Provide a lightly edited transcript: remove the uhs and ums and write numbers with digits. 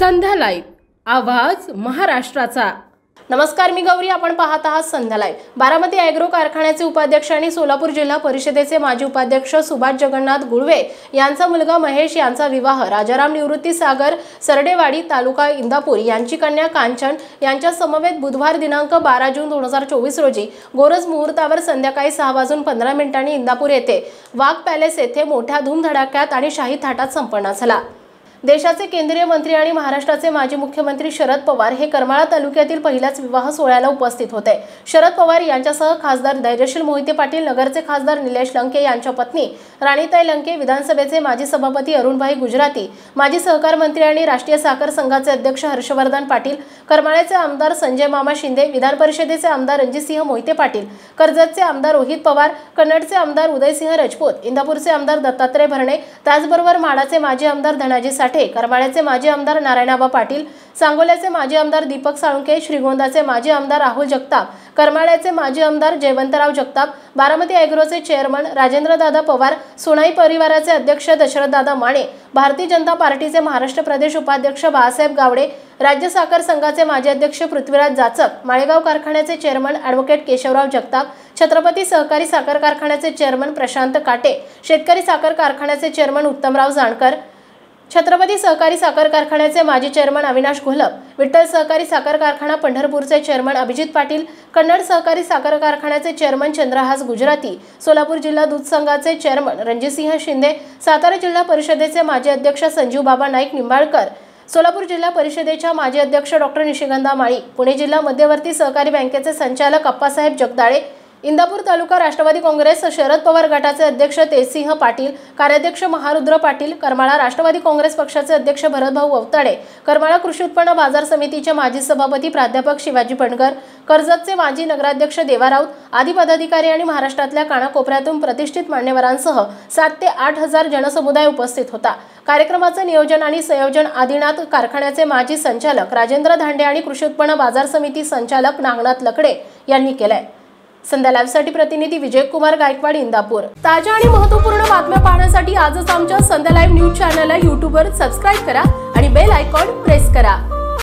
संध्या live आवाज महाराष्ट्राचा। नमस्कार, मी गौरी, आपण पाहत आहात संध्या लाईव्ह। बारामती ॲग्रो कारखान्याचे उपाध्यक्ष आणि सोलापूर जिल्हा परिषदेचे माजी उपाध्यक्ष सुभाष जगन्नाथ गुळवे यांचा मुलगा महेश यांचा विवाह राजाराम निवृत्ती सागर सरडेवाडी तालुका इंदापूर यांची कन्या कांचन यांच्या समवेत बुधवार दिनांक 12 जून 2024 रोजी गोरज मुहूर्तावर संध्याकाळी 6:15 इंदापूर येथे वाघ पॅलेस येथे मोठ्या धूमधडाक्यात आणि शाही थाटात संपन्न झाला। देशाचे केंद्रीय मंत्री आणि महाराष्ट्राचे माजी मुख्यमंत्री शरद पवार हे करमाळा तालुक्यातील पहिल्याच विवाह सोहळ्याला उपस्थित होते। शरद पवार यांच्यासह खासदार धैर्यशील मोहिते पाटील, नगरचे खासदार निलेश लंके यांच्या पत्नी राणीताई लंके, विधानसभेचे माजी सभापती अरुणभाई गुजराती, माजी सहकार मंत्री आणि राष्ट्रीय साखर संघाचे अध्यक्ष हर्षवर्धन पाटील, करमाळ्याचे आमदार संजय मामा शिंदे, विधान परिषदेचे आमदार रणजितसिंह मोहिते पाटील, कर्जतचे आमदार रोहित पवार, कन्नडचे आमदार उदयसिंह राजपूत, इंदापूरचे आमदार दत्तात्रय भरणे, त्याचबरोबर माडाचे माजी आमदार धनाजी साठे, करमाळ्याचे माजी आमदार नारायणाबा पाटील, सांगोल्याचे माजी आमदार दीपक साळुंके, श्रीगोंदाचे माजी आमदार राहुल जगताप, करमाळ्याचे माजी आमदार जयवंतराव जगताप, बारामती ॲग्रोचे चेअरमन राजेंद्रदादा पवार, सोनाई परिवाराचे अध्यक्ष दशरथदादा माने, भारतीय जनता पार्टीचे महाराष्ट्र प्रदेश उपाध्यक्ष बाळासाहेब गावडे, राज्य साखर संघाचे माजी अध्यक्ष पृथ्वीराज जाचक, माळेगाव कारखान्याचे चेअरमन ॲडव्होकेट केशवराव जगताप, छत्रपती सहकारी साखर कारखान्याचे चेअरमन प्रशांत काटे, शेतकरी साखर कारखान्याचे चेअरमन उत्तमराव जानकर, छत्रपती सहकारी साखर कारखान्याचे माजी चेअरमन अविनाश घोलप, विठ्ठल सहकारी साखर कारखाना पंढरपूरचे चेअरमन अभिजित पाटील, कन्नड सहकारी साखर कारखान्याचे चेअरमन चंद्रहास गुजराती, सोलापूर जिल्हा दूध संघाचे चेअरमन रणजितसिंह शिंदे, सातारा जिल्हा परिषदेचे माजी अध्यक्ष संजीव बाबा नाईक निंबाळकर, सोलापूर जिल्हा परिषदेच्या माजी अध्यक्ष डॉक्टर निशिगंधा माळी, पुणे जिल्हा मध्यवर्ती सहकारी बँकेचे संचालक अप्पासाहेब जगदाळे, इंदापूर तालुका राष्ट्रवादी काँग्रेस शरद पवार गटाचे अध्यक्ष तेजसिंह पाटील, कार्याध्यक्ष महारुद्र पाटील, करमाळा राष्ट्रवादी काँग्रेस पक्षाचे अध्यक्ष भरतभाऊ अवताडे, करमाळा कृषी उत्पन्न बाजार समितीचे माजी सभापती प्राध्यापक शिवाजी पणकर, कर्जतचे माजी नगराध्यक्ष देवा राऊत आदी पदाधिकारी आणि महाराष्ट्रातल्या कानाकोपऱ्यातून प्रतिष्ठित मान्यवरांसह 7 ते 8 हजार जनसमुदाय उपस्थित होता। कार्यक्रमाचे नियोजन आणि संयोजन आदिनाथ कारखान्याचे माजी संचालक राजेंद्र धांडे आणि कृषी उत्पन्न बाजार समिती संचालक नागनाथ लकडे यांनी केले। संध्या लाईव्हसाठी प्रतिनिधी विजय कुमार गायकवाड, इंदापूर। ताज्या आणि महत्त्वपूर्ण बातम्या पाहण्यासाठी आजच आमच्या संध्या लाईव्ह न्यूज चॅनलला YouTube वर सबस्क्राइब करा आणि बेल आयकॉन प्रेस करा।